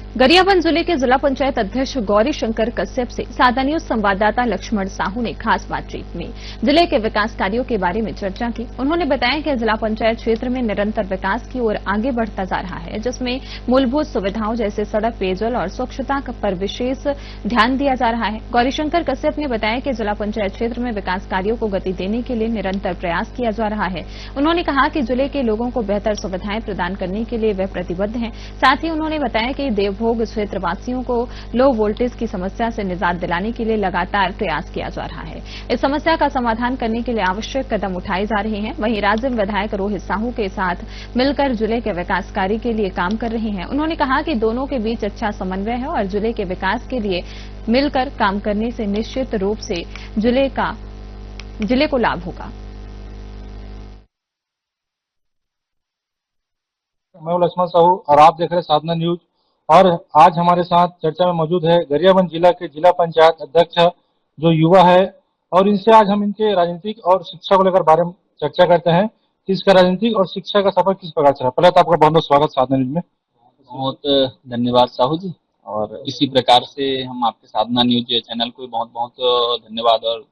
गरियाबंद जिले के जिला पंचायत अध्यक्ष गौरी शंकर कश्यप से सादा न्यूज संवाददाता लक्ष्मण साहू ने खास बातचीत में जिले के विकास कार्यों के बारे में चर्चा की। उन्होंने बताया कि जिला पंचायत क्षेत्र में निरंतर विकास की ओर आगे बढ़ता जा रहा है, जिसमें मूलभूत सुविधाओं जैसे सड़क, पेयजल और स्वच्छता पर विशेष ध्यान दिया जा रहा है। गौरी शंकर कश्यप ने बताया कि जिला पंचायत क्षेत्र में विकास कार्यों को गति देने के लिए निरंतर प्रयास किया जा रहा है। उन्होंने कहा कि जिले के लोगों को बेहतर सुविधाएं प्रदान करने के लिए वे प्रतिबद्ध हैं। साथ ही उन्होंने बताया कि देवभोग क्षेत्रवासियों को लो वोल्टेज की समस्या से निजात दिलाने के लिए लगातार प्रयास किया जा रहा है। इस समस्या का समाधान करने के लिए आवश्यक कदम उठाए जा रहे हैं। वहीं राज्य विधायक रोहित साहू के साथ मिलकर जिले के विकास कार्य के लिए काम कर रहे हैं। उन्होंने कहा कि दोनों के बीच अच्छा समन्वय है और जिले के विकास के लिए मिलकर काम करने से निश्चित रूप से जिले को लाभ होगा। मैं लक्ष्मण साहू और आप देख रहे हैं साधना न्यूज। और आज हमारे साथ चर्चा में मौजूद है गरियाबंद जिला के जिला पंचायत अध्यक्ष जो युवा है, और इनसे आज हम इनके राजनीतिक और शिक्षा को लेकर बारे में चर्चा करते हैं कि इसका राजनीतिक और शिक्षा का सफर किस प्रकार से रहा। पहले तो आपका बहुत बहुत स्वागत साधना न्यूज में। बहुत धन्यवाद साहू जी, और इसी प्रकार से हम आपके साधना न्यूज चैनल को बहुत बहुत धन्यवाद और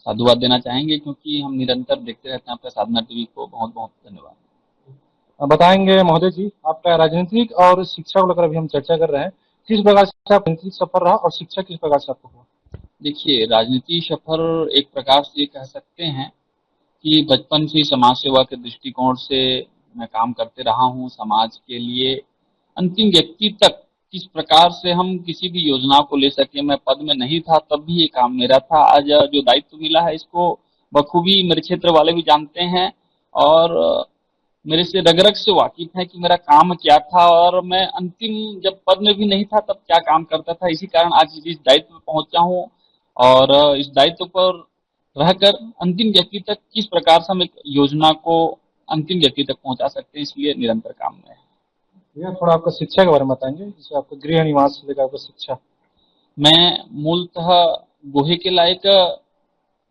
साधुवाद देना चाहेंगे, क्योंकि हम निरंतर देखते रहते हैं आपका साधना टीवी को। बहुत बहुत धन्यवाद। बताएंगे महोदय जी, आपका राजनीतिक और शिक्षा को लेकर अभी हम चर्चा कर रहे हैं, किस प्रकार से आप राजनीतिक सफर रहा और शिक्षा किस प्रकार से आपको हुआ? देखिए, राजनीति सफर एक प्रकार से ये कह सकते हैं कि बचपन से ही समाज सेवा के दृष्टिकोण से मैं काम करते रहा हूँ। समाज के लिए अंतिम व्यक्ति तक किस प्रकार से हम किसी भी योजना को ले सके। मैं पद में नहीं था तब भी ये काम मेरा था। आज जो दायित्व मिला है इसको बखूबी मेरे क्षेत्र वाले भी जानते हैं और मेरे से रग-रग से वाकिफ है कि मेरा काम क्या था और मैं अंतिम जब पद में भी नहीं था तब क्या काम करता था। इसी कारण आज इस दायित्व पर पहुंचा हूँ और इस दायित्व पर रहकर अंतिम व्यक्ति तक किस प्रकार से हम एक योजना को अंतिम व्यक्ति तक पहुंचा सकते हैं, इसलिए निरंतर काम में है। भैया थोड़ा आपका शिक्षा के बारे में बताएंगे, जैसे आपका गृह निवास से लेकर आपका शिक्षा। मैं मूलतः गोहे के लायक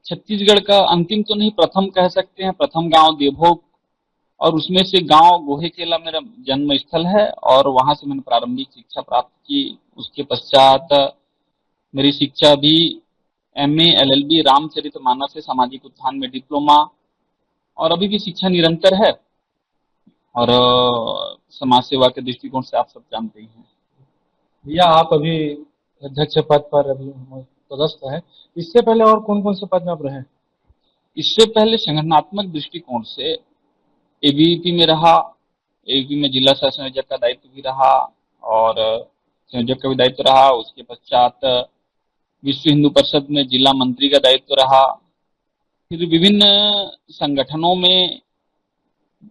छत्तीसगढ़ का अंतिम तो नहीं, प्रथम कह सकते हैं। प्रथम गांव देवभोग और उसमें से गांव गोहे केला मेरा जन्म स्थल है और वहां से मैंने प्रारंभिक शिक्षा प्राप्त की। उसके पश्चात मेरी शिक्षा भी MA LLB रामचरितमानस से सामाजिक उत्थान में डिप्लोमा, और अभी भी शिक्षा निरंतर है। और समाज सेवा के दृष्टिकोण से आप सब जानते ही हैं। भैया आप अभी अध्यक्ष पद पर अभी पदस्थ है, इससे पहले और कौन कौन से पद में आप रहे? इससे पहले संगठनात्मक दृष्टिकोण से ABVP में रहा। ABVP में जिला सह संयोजक का दायित्व भी रहा और संयोजक का भी दायित्व रहा। उसके पश्चात विश्व हिंदू परिषद में जिला मंत्री का दायित्व रहा। फिर विभिन्न संगठनों में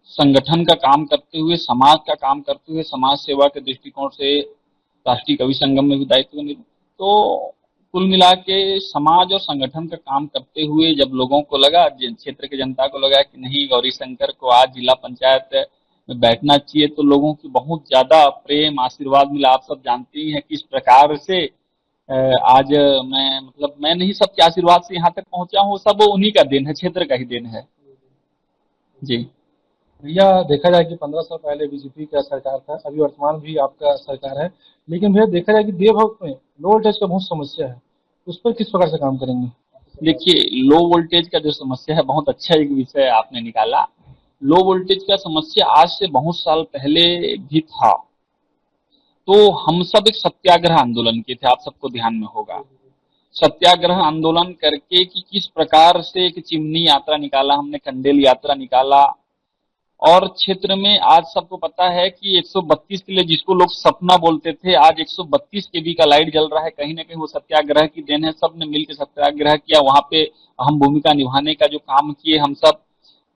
संगठन का काम करते हुए, समाज का काम करते हुए, समाज सेवा के दृष्टिकोण से राष्ट्रीय कवि संगम में भी दायित्व मिला। तो कुल मिला के समाज और संगठन का काम करते हुए जब लोगों को लगा, क्षेत्र के जनता को लगा कि नहीं, गौरी शंकर को आज जिला पंचायत में बैठना चाहिए, तो लोगों की बहुत ज्यादा प्रेम आशीर्वाद मिला। आप सब जानते ही हैं किस प्रकार से आज मैं नहीं, सबके आशीर्वाद से यहाँ तक पहुंचा हूँ। सब उन्हीं का देन है, क्षेत्र का ही देन है जी। भैया देखा जाए कि 15 साल पहले बीजेपी का सरकार था, अभी वर्तमान भी आपका सरकार है, लेकिन भैया देखा जाए कि देवभोग में लो वोल्टेज का बहुत समस्या है, उस पर किस प्रकार से काम करेंगे? देखिए, लो वोल्टेज का जो समस्या है, बहुत अच्छा एक विषय आपने निकाला। लो वोल्टेज का समस्या आज से बहुत साल पहले भी था। तो हम सब एक सत्याग्रह आंदोलन किए थे, आप सबको ध्यान में होगा। सत्याग्रह आंदोलन करके कि किस प्रकार से एक चिमनी यात्रा निकाला हमने, कंडेल यात्रा निकाला। और क्षेत्र में आज सबको पता है कि 132 के लिए जिसको लोग सपना बोलते थे, आज 132 केवी का लाइट जल रहा है। कहीं ना कहीं वो सत्याग्रह की देन है। सबने मिलकर सत्याग्रह किया, वहां पे अहम भूमिका निभाने का जो काम किए हम सब।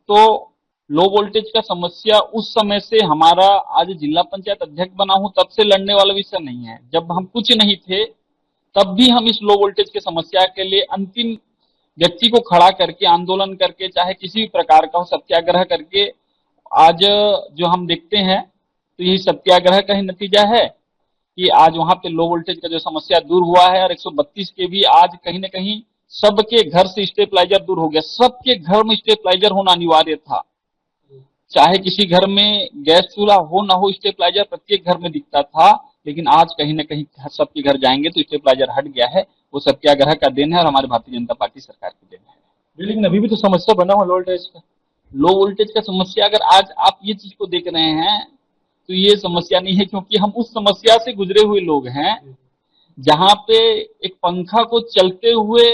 तो लो वोल्टेज का समस्या उस समय से हमारा, आज जिला पंचायत अध्यक्ष बना हूं तब से लड़ने वाला विषय नहीं है। जब हम कुछ नहीं थे तब भी हम इस लो वोल्टेज की समस्या के लिए अंतिम व्यक्ति को खड़ा करके, आंदोलन करके, चाहे किसी भी प्रकार का हो, सत्याग्रह करके आज जो हम देखते हैं, तो यही सत्याग्रह का ही नतीजा है कि आज वहां पे लो वोल्टेज का जो समस्या दूर हुआ है। और 132 के भी आज कहीं ना कहीं सबके घर से स्टेबलाइजर दूर हो गया। सबके घर में स्टेबलाइजर होना अनिवार्य था। चाहे किसी घर में गैस चूल्हा हो ना हो, स्टेबलाइजर प्रत्येक घर में दिखता था। लेकिन आज कहीं ना कहीं सबके घर जाएंगे तो स्टेबलाइजर हट गया है। वो सत्याग्रह का देन है और हमारे भारतीय जनता पार्टी सरकार की देन है। लेकिन अभी भी तो समस्या बना हुआ लो वोल्टेज का। लो वोल्टेज का समस्या, अगर आज आप ये चीज को देख रहे हैं तो ये समस्या नहीं है, क्योंकि हम उस समस्या से गुजरे हुए लोग हैं जहां पे एक पंखा को चलते हुए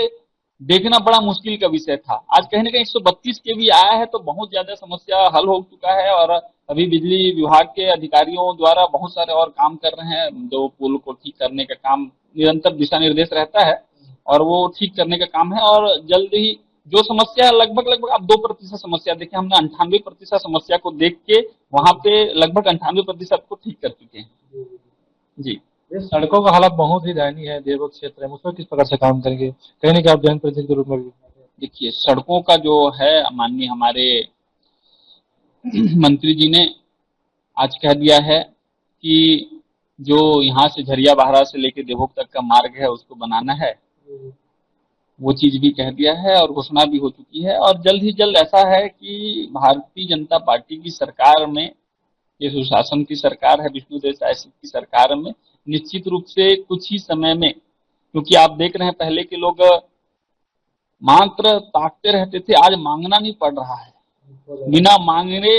देखना बड़ा मुश्किल का विषय था। आज कहीं ना कहीं 132 केवी आया है तो बहुत ज्यादा समस्या हल हो चुका है और अभी बिजली विभाग के अधिकारियों द्वारा बहुत सारे और काम कर रहे हैं। जो पुल को ठीक करने का काम निरंतर दिशा निर्देश रहता है और वो ठीक करने का काम है और जल्द ही जो समस्या लगभग आप 2% समस्या देखें, हमने 98% समस्या को देख के वहां पे लगभग 98% को ठीक कर चुके हैं। जी, सड़कों का हालत बहुत ही दयनीय है देवघर क्षेत्र में, उसमें किस प्रकार से काम करेंगे, कहीं ना कहीं आप जनप्रतिनिधि के रूप में भी। देखिए सड़कों का जो है माननीय हमारे मंत्री जी ने आज कह दिया है कि जो यहाँ से झरिया बहरा से लेके देवोग तक का मार्ग है उसको बनाना है, वो चीज भी कह दिया है और घोषणा भी हो चुकी है। और जल्द ही जल्द ऐसा है कि भारतीय जनता पार्टी की सरकार में, ये सुशासन की सरकार है, विष्णुदेव साय की सरकार में निश्चित रूप से कुछ ही समय में, क्योंकि आप देख रहे हैं पहले के लोग मात्र ताकते रहते थे, आज मांगना नहीं पड़ रहा है। बिना मांगने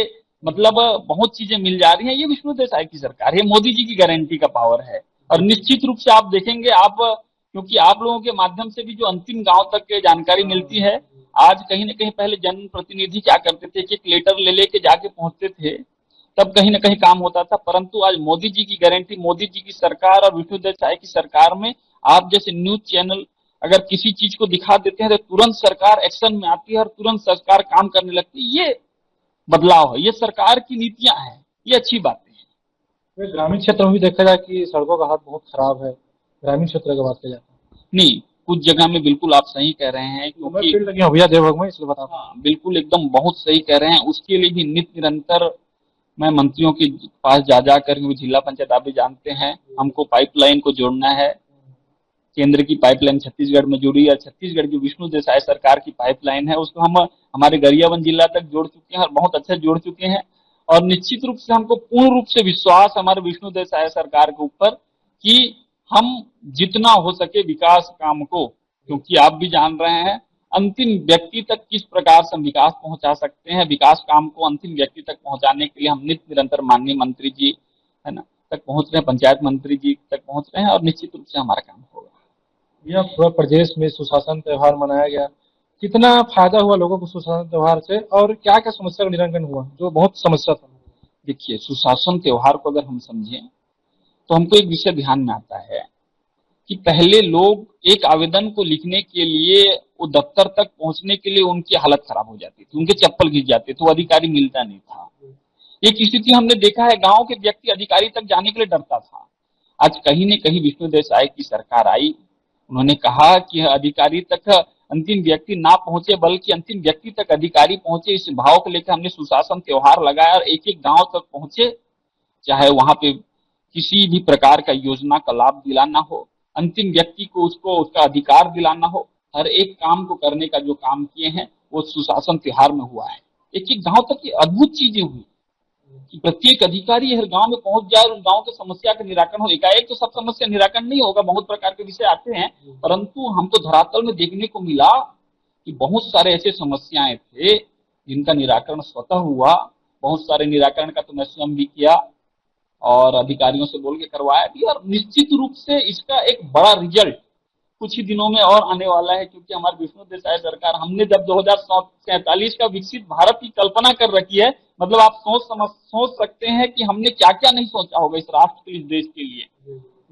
मतलब बहुत चीजें मिल जा रही हैं। ये विष्णुदेव साय की सरकार है, मोदी जी की गारंटी का पावर है। और निश्चित रूप से आप देखेंगे, आप क्योंकि आप लोगों के माध्यम से भी जो अंतिम गांव तक के जानकारी मिलती है, आज कहीं ना कहीं पहले जनप्रतिनिधि क्या करते थे कि एक लेटर ले लेके जाके पहुंचते थे, तब कहीं ना कहीं काम होता था। परंतु आज मोदी जी की गारंटी, मोदी जी की सरकार और विष्णुदेव साय की सरकार में आप जैसे न्यूज चैनल अगर किसी चीज को दिखा देते हैं तो तुरंत सरकार एक्शन में आती है और तुरंत सरकार काम करने लगती है। ये बदलाव है, ये सरकार की नीतियां हैं, ये अच्छी बातें हैं। ग्रामीण क्षेत्र में भी देखा जाए कि सड़कों का हाल बहुत खराब है, ग्रामीण क्षेत्र की बात की जाए नहीं, कुछ जगह में बिल्कुल आप सही कह रहे हैं, क्योंकि लगी हो भैया देवघर में, इसलिए बता। हाँ, बिल्कुल एकदम बहुत सही कह रहे हैं। उसके लिए भी नित्य निरंतर मैं मंत्रियों के पास जा कर, जिला पंचायत आप भी जानते हैं, हमको पाइपलाइन को जोड़ना है। केंद्र की पाइपलाइन छत्तीसगढ़ में जुड़ी है, छत्तीसगढ़ की विष्णुदेव साय सरकार की पाइपलाइन है, उसको हम हमारे गरियाबंद जिला तक जोड़ चुके हैं और बहुत अच्छा जोड़ चुके हैं। और निश्चित रूप से हमको पूर्ण रूप से विश्वास हमारे विष्णुदेव साय सरकार के ऊपर कि हम जितना हो सके विकास काम को, क्योंकि आप भी जान रहे हैं अंतिम व्यक्ति तक किस प्रकार से हम विकास पहुंचा सकते हैं, विकास काम को अंतिम व्यक्ति तक पहुंचाने के लिए हम नित्य निरंतर माननीय मंत्री जी है ना तक पहुंच रहे हैं, पंचायत मंत्री जी तक पहुंच रहे हैं और निश्चित रूप से हमारा काम होगा। यह पूरा प्रदेश में सुशासन त्योहार मनाया गया, कितना फायदा हुआ लोगों को सुशासन त्योहार से और क्या क्या समस्या का निराकरण हुआ, जो बहुत समस्या था। देखिए सुशासन त्योहार को अगर हम समझें तो हमको एक विषय ध्यान में आता है कि पहले लोग एक आवेदन को लिखने के लिए वो दफ्तर तक पहुंचने के लिए उनकी हालत खराब हो जाती थी, उनके चप्पल घिस जाते थे, वो अधिकारी मिलता नहीं था। एक स्थिति हमने देखा है, गांव के व्यक्ति अधिकारी तक जाने के लिए डरता था। आज कहीं न कहीं विष्णुदेव साय की सरकार आई, उन्होंने कहा कि अधिकारी तक अंतिम व्यक्ति ना पहुंचे बल्कि अंतिम व्यक्ति तक अधिकारी पहुंचे। इस भाव को लेकर हमने सुशासन त्योहार लगाया और एक एक गांव तक पहुंचे, चाहे वहां पे किसी भी प्रकार का योजना का लाभ दिलाना हो, अंतिम व्यक्ति को उसको उसका अधिकार दिलाना हो, हर एक काम को करने का जो काम किए हैं वो सुशासन त्योहार में हुआ है। एक एक गांव तक की अद्भुत चीजें हुई कि प्रत्येक अधिकारी हर गांव में पहुंच जाए और उस गांव की समस्या का निराकरण हो। एकाएक तो सब समस्या निराकरण नहीं होगा, बहुत प्रकार के विषय आते हैं, परंतु हमको धरातल में देखने को मिला कि बहुत सारे ऐसे समस्याएं थे जिनका निराकरण स्वतः हुआ। बहुत सारे निराकरण का तो मैं स्वयं भी किया और अधिकारियों से बोल के करवाया भी, और निश्चित रूप से इसका एक बड़ा रिजल्ट कुछ ही दिनों में और आने वाला है, क्योंकि हमारी विष्णुदेव साय सरकार, हमने जब 2047 का विकसित भारत की कल्पना कर रखी है, मतलब आप सोच सकते हैं कि हमने क्या क्या नहीं सोचा होगा इस राष्ट्र के, इस देश के लिए।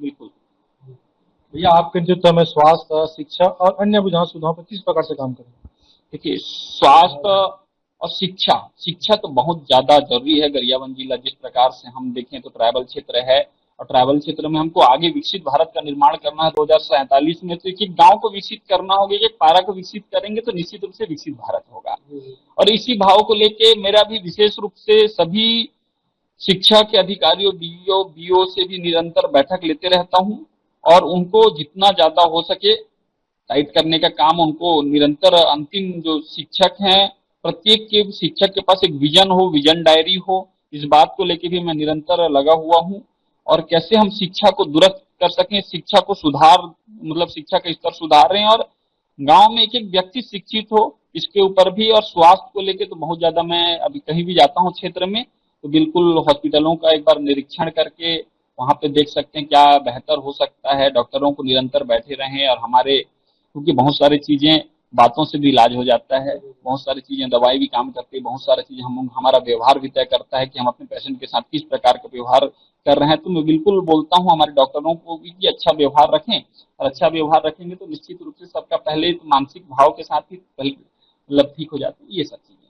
बिल्कुल भैया आपके नेतृत्व में स्वास्थ्य, शिक्षा और अन्य बुझाव सुविधाओं पर किस प्रकार से काम करेंगे। देखिए स्वास्थ्य और शिक्षा तो बहुत ज्यादा जरूरी है। गरियाबंद जिला जिस प्रकार से हम देखें तो ट्राइबल क्षेत्र है और ट्राइबल क्षेत्र में हमको आगे विकसित भारत का निर्माण करना है 2047 में, तो एक गांव को विकसित करना होगा, एक पारा को विकसित करेंगे तो निश्चित रूप से विकसित भारत होगा। और इसी भाव को लेके मेरा भी विशेष रूप से सभी शिक्षा के अधिकारियों, डीईओ, बीओ से भी निरंतर बैठक लेते रहता हूँ और उनको जितना ज्यादा हो सके टाइट करने का काम उनको निरंतर, अंतिम जो शिक्षक हैं प्रत्येक के शिक्षक के पास एक विजन हो, विजन डायरी हो, इस बात को लेके भी मैं निरंतर लगा हुआ हूँ। और कैसे हम शिक्षा को दुरुस्त कर सकें, शिक्षा को मतलब शिक्षा का स्तर सुधार रहे हैं और गांव में एक एक व्यक्ति शिक्षित हो, इसके ऊपर भी। और स्वास्थ्य को लेके तो बहुत ज्यादा, मैं अभी कहीं भी जाता हूँ क्षेत्र में तो बिल्कुल हॉस्पिटलों का एक बार निरीक्षण करके वहां पे देख सकते हैं क्या बेहतर हो सकता है। डॉक्टरों को निरंतर बैठे रहें और हमारे, क्योंकि बहुत सारी चीजें बातों से भी इलाज हो जाता है, बहुत सारी चीजें दवाई भी काम करती है, बहुत सारी चीजें हमारा व्यवहार भी तय करता है कि हम अपने पेशेंट के साथ किस प्रकार का व्यवहार कर रहे हैं। तो मैं बिल्कुल बोलता हूँ हमारे डॉक्टरों को भी कि अच्छा व्यवहार रखें, और अच्छा व्यवहार रखेंगे तो निश्चित रूप से सबका पहले तो मानसिक भाव के साथ ही मतलब ठीक हो जाती है, ये सब चीजें।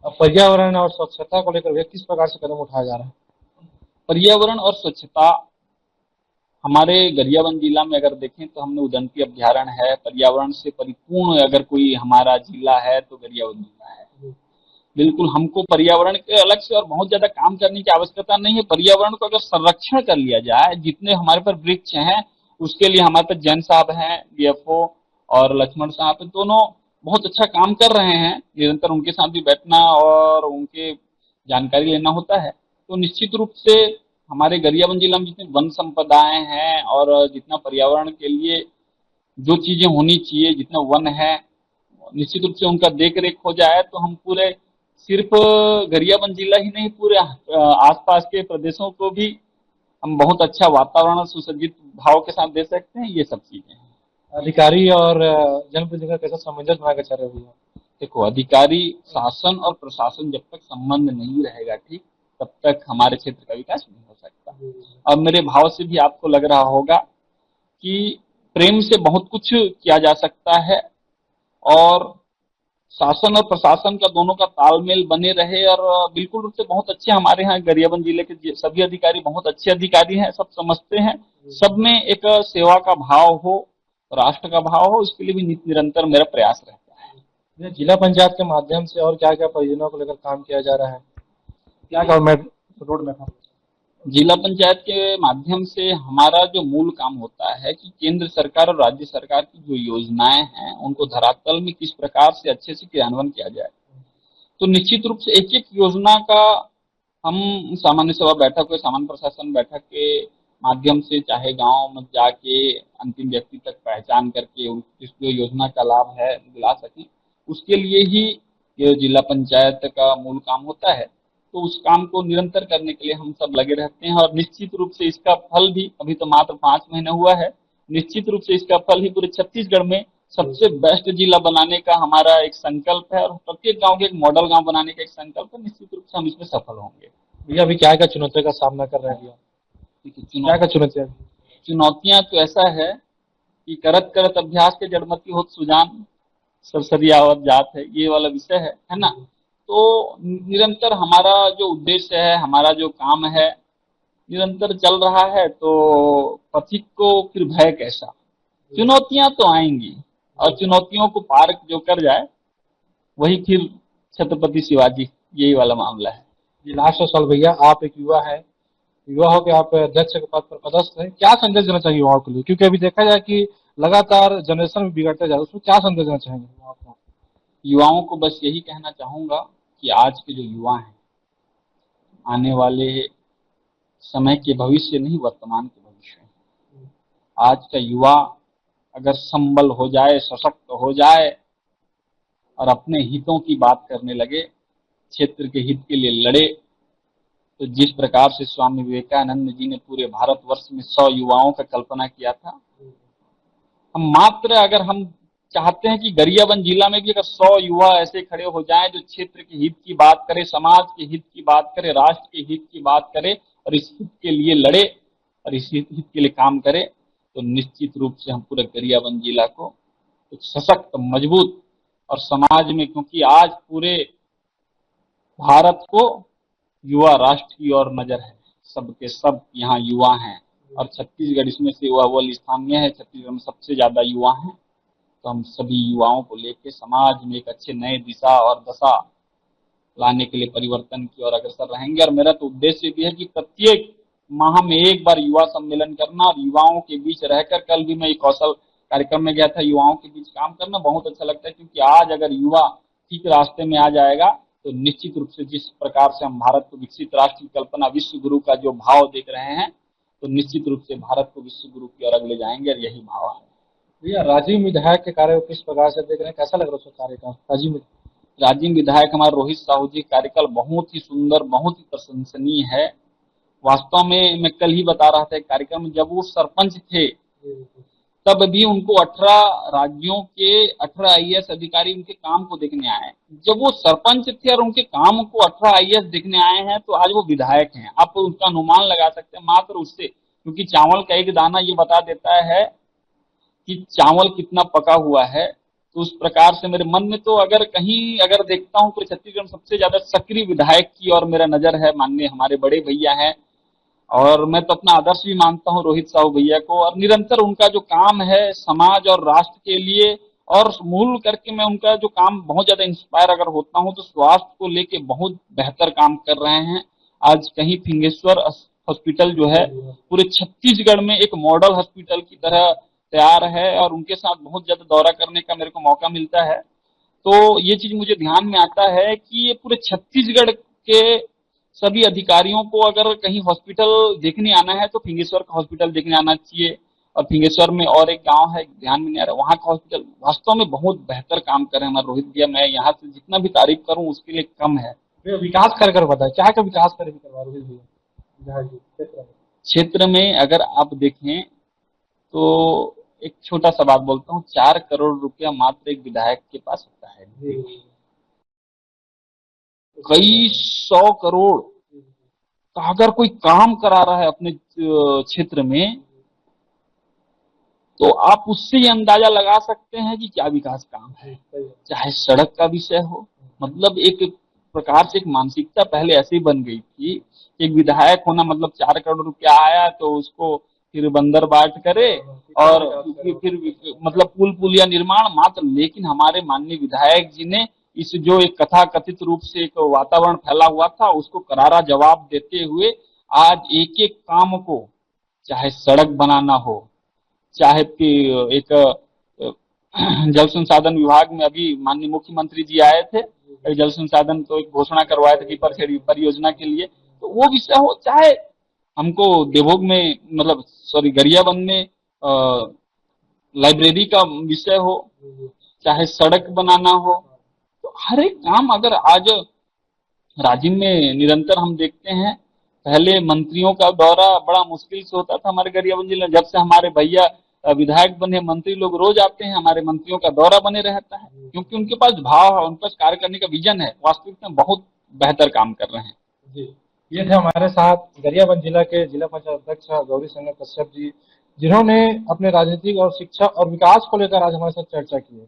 अब पर्यावरण और स्वच्छता को लेकर किस प्रकार से कदम उठाया जा रहा है? पर्यावरण और स्वच्छता हमारे गरियाबंद जिला में अगर देखें तो हमने उदंती अभ्यारण्य है, पर्यावरण से परिपूर्ण अगर कोई हमारा जिला है तो गरियाबंद जिला है। बिल्कुल हमको पर्यावरण के अलग से और बहुत ज्यादा काम करने की आवश्यकता नहीं है। पर्यावरण को अगर संरक्षण कर लिया जाए, जितने हमारे पर वृक्ष हैं उसके लिए हमारे पास जैन साहब हैं डीएफओ और लक्ष्मण साहब, दोनों बहुत अच्छा काम कर रहे हैं। निरंतर उनके साथ भी बैठना और उनके जानकारी लेना होता है। तो निश्चित रूप से हमारे गरियाबंद जिला में जितनी वन संपदाएं हैं और जितना पर्यावरण के लिए जो चीजें होनी चाहिए, जितना वन है, निश्चित रूप से उनका देख रेख हो जाए तो हम पूरे सिर्फ गरियाबंद जिला ही नहीं, पूरे आसपास के प्रदेशों को भी हम बहुत अच्छा वातावरण सुसज्जित भाव के साथ दे सकते हैं। ये सब चीजें हैं। अधिकारी और जनप्रतिनिधि का कैसा सामंजस्य बनाकर चल रहे हैं? देखो, अधिकारी, शासन और प्रशासन जब तक संबंध नहीं रहेगा ठीक, तब तक हमारे क्षेत्र का विकास नहीं हो सकता। और मेरे भाव से भी आपको लग रहा होगा कि प्रेम से बहुत कुछ किया जा सकता है और शासन और प्रशासन का दोनों का तालमेल बने रहे। और बिल्कुल रूप से बहुत अच्छे हमारे यहाँ गरियाबंद जिले के सभी अधिकारी बहुत अच्छे अधिकारी हैं, सब समझते हैं, सब में एक सेवा का भाव हो, राष्ट्र का भाव हो, इसके लिए भी निरंतर मेरा प्रयास रहता है। जिला पंचायत के माध्यम से और क्या क्या परियोजनाओं को लेकर काम किया जा रहा है? क्या गवर्नमेंट रोड मैप? जिला पंचायत के माध्यम से हमारा जो मूल काम होता है कि केंद्र सरकार और राज्य सरकार की जो योजनाएं हैं उनको धरातल में किस प्रकार से अच्छे से क्रियान्वयन किया जाए। तो निश्चित रूप से एक एक योजना का हम सामान्य सभा बैठक या सामान्य प्रशासन बैठक के माध्यम से, चाहे गांव में जाके अंतिम व्यक्ति तक पहचान करके उस जो योजना का लाभ है दिला सकें, उसके लिए ही ये जिला पंचायत का मूल काम होता है। तो उस काम को निरंतर करने के लिए हम सब लगे रहते हैं और निश्चित रूप से इसका फल भी, अभी तो मात्र 5 महीने हुआ है, निश्चित रूप से इसका फल ही पूरे छत्तीसगढ़ में सबसे बेस्ट जिला बनाने का हमारा एक संकल्प है और प्रत्येक गांव के एक मॉडल गांव बनाने का एक संकल्प है। निश्चित रूप से हम इसमें सफल होंगे। भैया अभी क्या क्या चुनौतियों का सामना कर रहे हैं? क्या क्या चुनौतियां? चुनौतियां तो ऐसा है कि करत करत अभ्यास के जड़मती होत सुजान, सरसरियावत जात है, ये वाला विषय है ना। तो निरंतर हमारा जो उद्देश्य है, हमारा जो काम है निरंतर चल रहा है। तो पथिक को फिर भय कैसा, चुनौतियां तो आएंगी और चुनौतियों को पार जो कर जाए वही फिर छत्रपति शिवाजी, यही वाला मामला है। लास्ट सवाल भैया, आप एक युवा है, युवा हो के आप अध्यक्ष के पद पर पदस्थ है, क्या संदेश देना चाहिए युवाओं के लिए? क्योंकि अभी देखा जाए कि लगातार जनरेशन भी बिगड़ते जा रहा है, उसमें क्या संदेश देना चाहेंगे आप? युवाओं को बस यही कहना चाहूंगा कि आज के जो युवा हैं आने वाले समय के भविष्य नहीं, वर्तमान के भविष्य हैं। आज का युवा अगर संबल हो जाए, सशक्त हो जाए और अपने हितों की बात करने लगे, क्षेत्र के हित के लिए लड़े, तो जिस प्रकार से स्वामी विवेकानंद जी ने पूरे भारतवर्ष में 100 युवाओं का कल्पना किया था, हम मात्र अगर हम चाहते हैं कि गरियाबंद जिला में भी अगर 100 युवा ऐसे खड़े हो जाएं जो क्षेत्र के हित की बात करे, समाज के हित की बात करे, राष्ट्र के हित की बात करे और इस हित के लिए लड़े और इस हित के लिए काम करे, तो निश्चित रूप से हम पूरे गरियाबंद जिला को एक सशक्त, मजबूत और समाज में, क्योंकि आज पूरे भारत को युवा राष्ट्र की ओर नजर है, सबके सब यहाँ युवा हैं और छत्तीसगढ़ इसमें से अव्वल स्थान में है। छत्तीसगढ़ में सबसे ज्यादा युवा हैं। तो हम सभी युवाओं को लेकर समाज में एक अच्छे नए दिशा और दशा लाने के लिए परिवर्तन की ओर अग्रसर रहेंगे। और मेरा तो उद्देश्य भी है कि प्रत्येक माह में एक बार युवा सम्मेलन करना और युवाओं के बीच रहकर, कल भी मैं एक कौशल कार्यक्रम में गया था, युवाओं के बीच काम करना बहुत अच्छा लगता है। क्योंकि आज अगर युवा ठीक रास्ते में आ जाएगा तो निश्चित रूप से जिस प्रकार से हम भारत को विकसित राष्ट्र की कल्पना, विश्व गुरु का जो भाव देख रहे हैं, तो निश्चित रूप से भारत को विश्व गुरु की ओर ले जाएंगे और यही भाव है। भैया राजिम विधायक के कार्य को किस प्रकार से देख रहे हैं, कैसा लग रहा है उसका कार्यकाल? राजिम विधायक हमारे रोहित साहू जी कार्यकाल बहुत ही सुंदर, बहुत ही प्रशंसनीय है। वास्तव में मैं कल ही बता रहा था एक कार्यक्रम में, जब वो सरपंच थे तब भी उनको 18 राज्यों के 18 आईएएस अधिकारी उनके काम को देखने आए। जब वो सरपंच थे और उनके काम को 18 आईएएस देखने आए हैं, तो आज वो विधायक हैं। आप उनका अनुमान लगा सकते हैं मात्र उससे, क्योंकि चावल का एक दाना ये बता देता है कि चावल कितना पका हुआ है। तो उस प्रकार से मेरे मन में तो अगर देखता हूँ तो छत्तीसगढ़ में सबसे ज्यादा सक्रिय विधायक की और मेरा नजर है माननीय हमारे बड़े भैया हैं, और मैं तो अपना आदर्श भी मानता हूं रोहित साहू भैया को। और निरंतर उनका जो काम है समाज और राष्ट्र के लिए, और मूल करके मैं उनका जो काम बहुत ज्यादा इंस्पायर अगर होता हूं तो स्वास्थ्य को लेके बहुत बेहतर काम कर रहे हैं। आज कहीं फिंगेश्वर हॉस्पिटल जो है पूरे छत्तीसगढ़ में एक मॉडल हॉस्पिटल की तरह तैयार है, और उनके साथ बहुत ज्यादा दौरा करने का मेरे को मौका मिलता है। तो ये चीज मुझे ध्यान में आता है कि ये पूरे छत्तीसगढ़ के सभी अधिकारियों को अगर कहीं हॉस्पिटल देखने आना है तो फिंगेश्वर का हॉस्पिटल देखने आना चाहिए। और फिंगेश्वर में और एक गांव है, ध्यान में नहीं आ रहा, वहां का हॉस्पिटल वास्तव में बहुत बेहतर काम कर रहे हैं हमारे रोहित भैया। मैं यहाँ से जितना भी तारीफ करूं उसके लिए कम है। विकास कर बताए क्या क्या विकास कार्य करवा रोहित भैया क्षेत्र में? अगर आप देखें तो एक छोटा सा बात बोलता हूँ, 4 करोड़ रुपया मात्र एक विधायक के पास होता है। कई 100 करोड़ का अगर कोई काम करा रहा है अपने क्षेत्र में, तो आप उससे ये अंदाजा लगा सकते हैं कि क्या विकास काम है। चाहे सड़क का विषय हो, मतलब एक प्रकार से एक मानसिकता पहले ऐसी बन गई थी, एक विधायक होना मतलब 4 करोड़ रुपया आया तो उसको फिर बंदर बाट करे और फिर मतलब पुलिया निर्माण मात्र। लेकिन हमारे माननीय विधायक जी ने इस जो एक कथा कथित रूप से एक वातावरण फैला हुआ था उसको करारा जवाब देते हुए आज एक एक काम को, चाहे सड़क बनाना हो, चाहे एक जल संसाधन विभाग में अभी माननीय मुख्यमंत्री जी आए थे, जल संसाधन तो एक घोषणा करवाए थे कि परियोजना के लिए, तो वो विषय हो, चाहे हमको देवभोग में मतलब गरियाबंद में लाइब्रेरी का विषय हो, चाहे सड़क बनाना हो, तो हर एक काम अगर आज राजिम में निरंतर हम देखते हैं। पहले मंत्रियों का दौरा बड़ा मुश्किल से होता था हमारे गरियाबंद जिले में, जब से हमारे भैया विधायक बने मंत्री लोग रोज आते हैं, हमारे मंत्रियों का दौरा बने रहता है, क्योंकि उनके पास भाव है, उनके पास कार्य करने का विजन है, वास्तविक में बहुत बेहतर काम कर रहे हैं जी। ये थे हमारे साथ गरियाबंद जिला के जिला पंचायत अध्यक्ष गौरी शंकर कश्यप जी, जिन्होंने अपने राजनीतिक और शिक्षा और विकास को लेकर आज हमारे साथ चर्चा की है,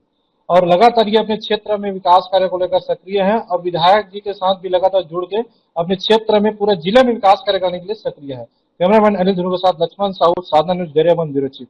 और लगातार ये अपने क्षेत्र में विकास कार्य को लेकर सक्रिय हैं, और विधायक जी के साथ भी लगातार जुड़ के अपने क्षेत्र में पूरे जिले में विकास कार्य करने के लिए सक्रिय है। कैमरामैन अनिल ध्रुव के साथ लक्ष्मण साहू, साधना न्यूज, गरियाबंद ब्यूरो चीफ।